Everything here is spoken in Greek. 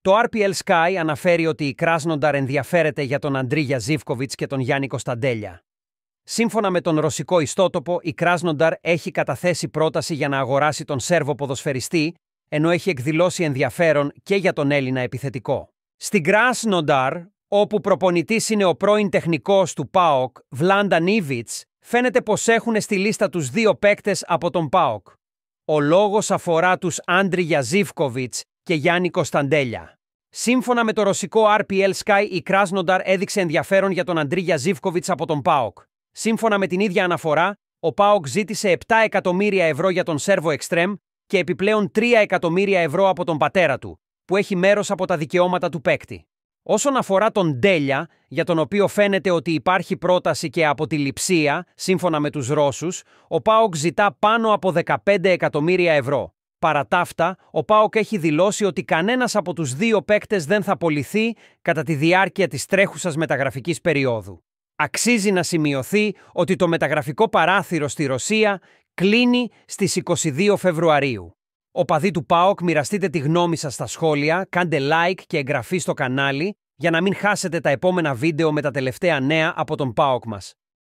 Το RPL Sky αναφέρει ότι η Κράσνονταρ ενδιαφέρεται για τον Αντρίγια Ζίβκοβιτς και τον Γιάννη Κωνσταντέλια. Σύμφωνα με τον ρωσικό ιστότοπο, η Κράσνονταρ έχει καταθέσει πρόταση για να αγοράσει τον Σέρβο ποδοσφαιριστή, ενώ έχει εκδηλώσει ενδιαφέρον και για τον Έλληνα επιθετικό. Στην Κράσνονταρ, όπου προπονητής είναι ο πρώην τεχνικός του ΠΑΟΚ, Βλάνταν Ήβιτς, φαίνεται πως έχουν στη λίστα τους δύο παίκτες από τον ΠΑΟΚ. Ο λόγος αφορά τους Άντριγια Ζίβκοβιτς και Γιάννη Κωνσταντέλια. Σύμφωνα με το ρωσικό RPL Sky, η Κράσνονταρ έδειξε ενδιαφέρον για τον Αντρίγια Ζίβκοβιτς από τον ΠΑΟΚ. Σύμφωνα με την ίδια αναφορά, ο ΠΑΟΚ ζήτησε 7 εκατομμύρια ευρώ για τον Σέρβο Εκστρέμ και επιπλέον 3 εκατομμύρια ευρώ από τον πατέρα του, που έχει μέρος από τα δικαιώματα του παίκτη. Όσον αφορά τον Ντέλια, για τον οποίο φαίνεται ότι υπάρχει πρόταση και από τη Λειψία, σύμφωνα με τους Ρώσους, ο ΠΑΟΚ ζητά πάνω από 15 εκατομμύρια ευρώ. Παρά τα αυτά, ο ΠΑΟΚ έχει δηλώσει ότι κανένας από τους δύο παίκτες δεν θα πωληθεί κατά τη διάρκεια της τρέχουσας μεταγραφικής περίοδου. Αξίζει να σημειωθεί ότι το μεταγραφικό παράθυρο στη Ρωσία κλείνει στις 22 Φεβρουαρίου. Οπαδοί του ΠΑΟΚ, μοιραστείτε τη γνώμη σας στα σχόλια, κάντε like και εγγραφή στο κανάλι για να μην χάσετε τα επόμενα βίντεο με τα τελευταία νέα από τον ΠΑΟΚ μας.